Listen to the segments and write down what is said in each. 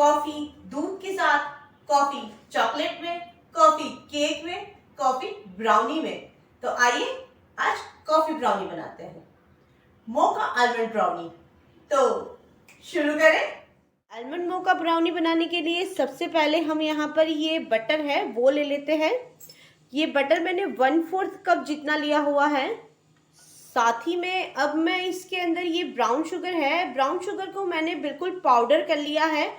Coffee दूध के साथ, कॉफी चॉकलेट में, कॉफी केक में, कॉफी ब्राउनी में। तो आइए आज कॉफी ब्राउनी बनाते हैं, मोका आलमंड ब्राउनी। तो शुरू करें। आलमंड मोका ब्राउनी बनाने के लिए सबसे पहले हम यहाँ पर ये बटर है वो ले लेते हैं। ये बटर मैंने 1/4 कप जितना लिया हुआ है। साथ ही में अब मैं इसके अंदर ये ब्राउन शुगर है, ब्राउन शुगर को मैंने बिल्कुल पाउडर कर लिया है।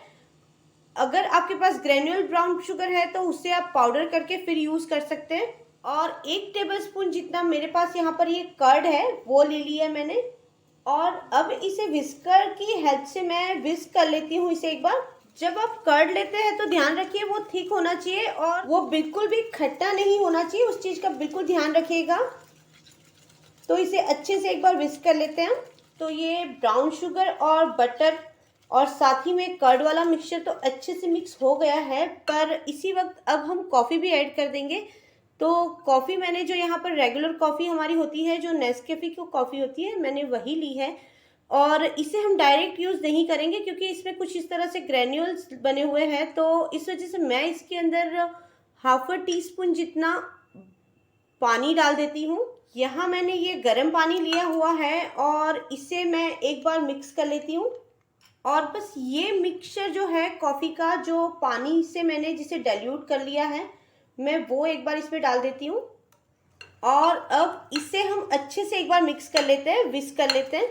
अगर आपके पास ग्रेन्यूल ब्राउन शुगर है तो उससे आप पाउडर करके फिर यूज़ कर सकते हैं। और 1 टेबलस्पून जितना मेरे पास यहाँ पर ये कर्ड है वो ले लिया है मैंने। और अब इसे विस्कर की हेल्प से मैं विस्क कर लेती हूँ इसे एक बार। जब आप कर्ड लेते हैं तो ध्यान रखिए वो थिक होना चाहिए और वो बिल्कुल भी खट्टा नहीं होना चाहिए, उस चीज़ का बिल्कुल ध्यान रखिएगा। तो इसे अच्छे से एक बार विस्क कर लेते हैं। तो ये ब्राउन शुगर और बटर और साथ ही में कर्ड वाला मिक्सचर तो अच्छे से मिक्स हो गया है, पर इसी वक्त अब हम कॉफ़ी भी ऐड कर देंगे। तो कॉफ़ी मैंने जो यहाँ पर रेगुलर कॉफ़ी हमारी होती है, जो नेस्कैफे की कॉफ़ी होती है, मैंने वही ली है। और इसे हम डायरेक्ट यूज़ नहीं करेंगे क्योंकि इसमें कुछ इस तरह से ग्रैन्यूल्स बने हुए हैं, तो इस वजह से मैं इसके अंदर 1/2 टीस्पून जितना पानी डाल देती हूँ। यहाँ मैंने ये गर्म पानी लिया हुआ है और इसे मैं एक बार मिक्स कर लेती हूँ। और बस ये मिक्सचर जो है कॉफ़ी का, जो पानी से मैंने जिसे डाइल्यूट कर लिया है, मैं वो एक बार इसमें डाल देती हूँ। और अब इसे हम अच्छे से एक बार मिक्स कर लेते हैं, विस्क कर लेते हैं।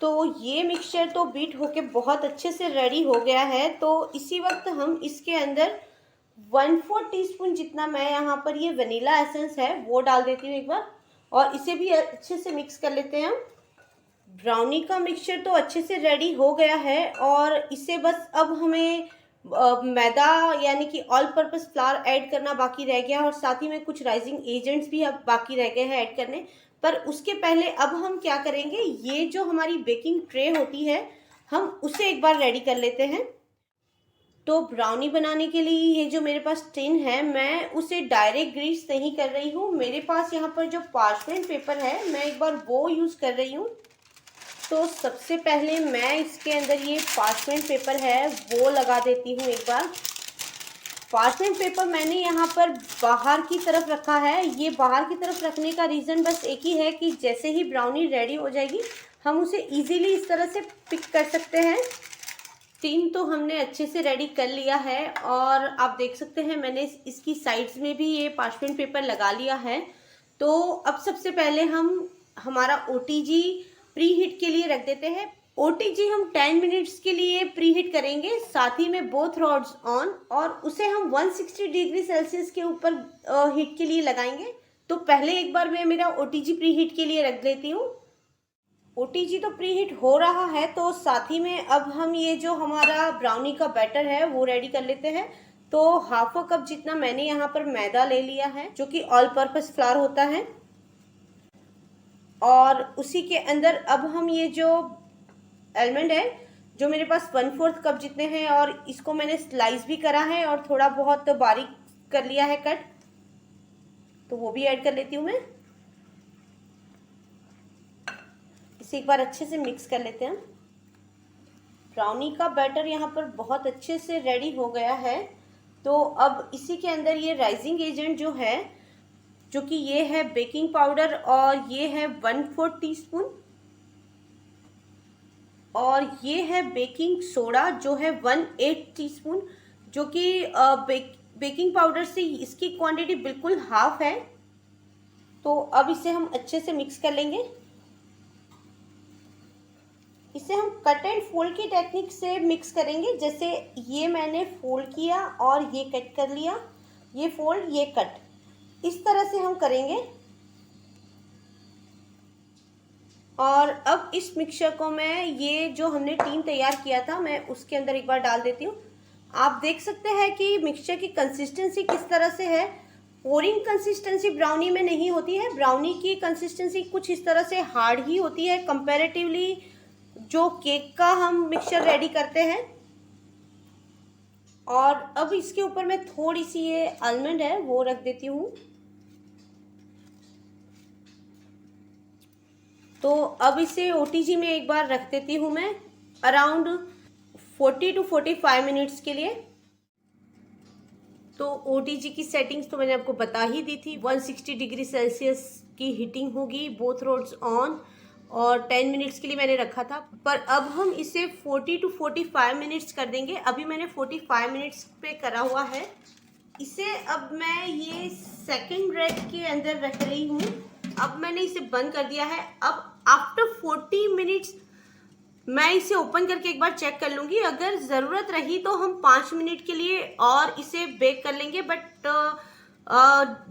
तो ये मिक्सचर तो बीट होके बहुत अच्छे से रेडी हो गया है। तो इसी वक्त हम इसके अंदर 1/4 टीस्पून जितना मैं यहाँ पर ये वनीला एसेंस है वो डाल देती हूँ एक बार, और इसे भी अच्छे से मिक्स कर लेते हैं। ब्राउनी का मिक्सचर तो अच्छे से रेडी हो गया है और इसे बस अब हमें मैदा यानी कि ऑल पर्पस फ्लावर ऐड करना बाकी रह गया, और साथ ही में कुछ राइजिंग एजेंट्स भी अब बाकी रह गए हैं ऐड करने। पर उसके पहले अब हम क्या करेंगे, ये जो हमारी बेकिंग ट्रे होती है हम उसे एक बार रेडी कर लेते हैं। तो ब्राउनी बनाने के लिए ये जो मेरे पास टिन है, मैं उसे डायरेक्ट ग्रीस नहीं कर रही हूँ। मेरे पास यहाँ पर जो पार्चमेंट पेपर है मैं एक बार वो यूज़ कर रही हूँ। तो सबसे पहले मैं इसके अंदर ये पार्चमेंट पेपर है वो लगा देती हूँ एक बार। पार्चमेंट पेपर मैंने यहाँ पर बाहर की तरफ रखा है। ये बाहर की तरफ रखने का रीज़न बस एक ही है कि जैसे ही ब्राउनी रेडी हो जाएगी हम उसे इजीली इस तरह से पिक कर सकते हैं। टिन तो हमने अच्छे से रेडी कर लिया है और आप देख सकते हैं मैंने इसकी साइड्स में भी ये पार्चमेंट पेपर लगा लिया है। तो अब सबसे पहले हम हमारा ओटीजी प्री हीट के लिए रख देते हैं। ओटीजी हम 10 मिनट्स के लिए प्री हीट करेंगे, साथ ही में बोथ रॉड्स ऑन, और उसे हम 160 डिग्री सेल्सियस के ऊपर हीट के लिए लगाएंगे। तो पहले एक बार मैं मेरा ओटीजी प्री हीट के लिए रख देती हूँ। ओटीजी तो प्री हीट हो रहा है, तो साथ ही में अब हम ये जो हमारा ब्राउनी का बैटर है वो रेडी कर लेते हैं। तो 1/2 कप जितना मैंने यहाँ पर मैदा ले लिया है, जो कि ऑल पर्पस फ्लावर होता है। और उसी के अंदर अब हम ये जो आलमंड है, जो मेरे पास 1/4 कप जितने हैं, और इसको मैंने स्लाइस भी करा है और थोड़ा बहुत बारीक कर लिया है कट, तो वो भी ऐड कर लेती हूँ मैं। इसे एक बार अच्छे से मिक्स कर लेते हैं। ब्राउनी का बैटर यहाँ पर बहुत अच्छे से रेडी हो गया है। तो अब इसी के अंदर ये राइजिंग एजेंट जो है, जो कि ये है बेकिंग पाउडर, और ये है 1/4 टीस्पून, और ये है बेकिंग सोडा जो है 1/8 टीस्पून, जो कि बेकिंग पाउडर से इसकी क्वांटिटी बिल्कुल हाफ है। तो अब इसे हम अच्छे से मिक्स कर लेंगे। इसे हम कट एंड फोल्ड की टेक्निक से मिक्स करेंगे। जैसे ये मैंने फोल्ड किया और ये कट कर लिया, ये फोल्ड ये कट, इस तरह से हम करेंगे। और अब इस मिक्सचर को मैं, ये जो हमने टीन तैयार किया था, मैं उसके अंदर एक बार डाल देती हूँ। आप देख सकते हैं कि मिक्सचर की कंसिस्टेंसी किस तरह से है। पोरिंग कंसिस्टेंसी ब्राउनी में नहीं होती है। ब्राउनी की कंसिस्टेंसी कुछ इस तरह से हार्ड ही होती है कंपैरेटिवली जो केक का हम मिक्सचर रेडी करते हैं। और अब इसके ऊपर मैं थोड़ी सी ये आलमंड है वो रख देती हूँ। तो अब इसे ओटीजी में एक बार रख देती हूँ मैं। अराउंड 40 to 45 मिनट्स के लिए। तो OTG की सेटिंग्स तो मैंने आपको बता ही दी थी। 160 डिग्री सेल्सियस की हीटिंग होगी, बोथ रोड्स ऑन, और 10 मिनट्स के लिए मैंने रखा था। पर अब हम इसे 40 to 45 मिनट्स कर देंगे। अभी मैंने 45 मिनट्स पे करा हुआ है इसे। अब मैं ये सेकंड रैक के अंदर रख रही हूँ। अब मैंने इसे बंद कर दिया है। अब आफ्टर 40 मिनट्स मैं इसे ओपन करके एक बार चेक कर लूँगी। अगर ज़रूरत रही तो हम 5 मिनट के लिए और इसे बेक कर लेंगे। बट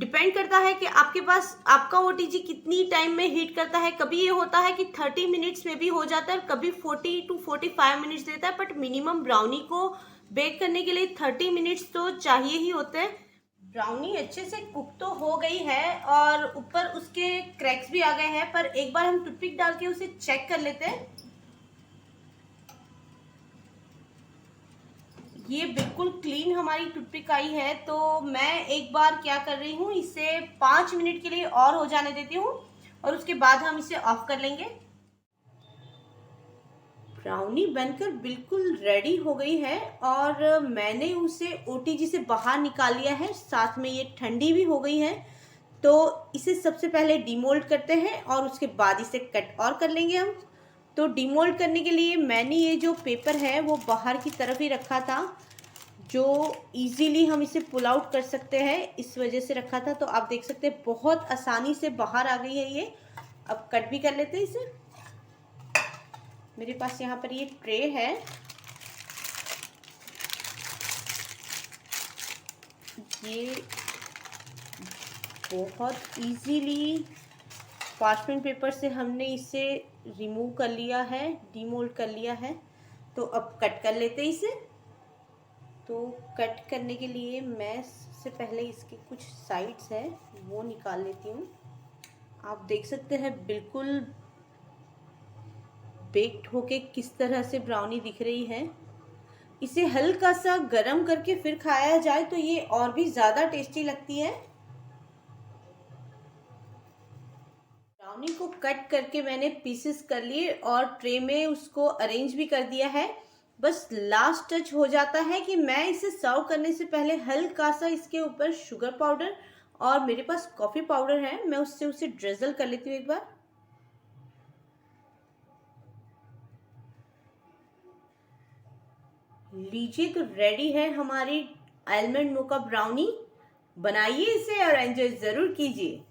डिपेंड करता है कि आपके पास आपका OTG कितनी टाइम में हीट करता है। कभी ये होता है कि 30 मिनट्स में भी हो जाता है, कभी 40 to 45 मिनट्स देता है। बट मिनिमम ब्राउनी को बेक करने के लिए 30 मिनट्स तो चाहिए ही होते हैं। ब्राउनी अच्छे से कुक तो हो गई है और ऊपर उसके क्रैक्स भी आ गए हैं, पर एक बार हम टूथपिक डाल के उसे चेक कर लेते हैं। ये बिल्कुल क्लीन हमारी टूथपिक आई है। तो मैं एक बार क्या कर रही हूँ, इसे 5 मिनट के लिए और हो जाने देती हूँ और उसके बाद हम इसे ऑफ कर लेंगे। ब्राउनी बनकर बिल्कुल रेडी हो गई है और मैंने उसे OTG से बाहर निकाल लिया है। साथ में ये ठंडी भी हो गई है। तो इसे सबसे पहले डीमोल्ड करते हैं और उसके बाद इसे कट और कर लेंगे हम। तो डीमोल्ड करने के लिए मैंने ये जो पेपर है वो बाहर की तरफ ही रखा था, जो इजीली हम इसे पुल आउट कर सकते हैं, इस वजह से रखा था। तो आप देख सकते हैं बहुत आसानी से बाहर आ गई है ये। अब कट भी कर लेते हैं इसे। मेरे पास यहाँ पर ये ट्रे है। ये बहुत इजीली पार्चमेंट पेपर से हमने इसे रिमूव कर लिया है, डीमोल्ड कर लिया है। तो अब कट कर लेते हैं इसे। तो कट करने के लिए मैं सबसे पहले इसके कुछ साइड्स है वो निकाल लेती हूँ। आप देख सकते हैं बिल्कुल बेक्ड होके किस तरह से ब्राउनी दिख रही है। इसे हल्का सा गरम करके फिर खाया जाए तो ये और भी ज़्यादा टेस्टी लगती है। ब्राउनी को कट करके मैंने पीसेस कर लिए और ट्रे में उसको अरेंज भी कर दिया है। बस लास्ट टच हो जाता है कि मैं इसे सर्व करने से पहले हल्का सा इसके ऊपर शुगर पाउडर और मेरे पास कॉफ़ी पाउडर है, मैं उससे उसे ड्रिजल कर लेती हूँ एक बार। लीजिए, तो रेडी है हमारी आलमंड मोका ब्राउनी। बनाइए इसे और एंजॉय ज़रूर कीजिए।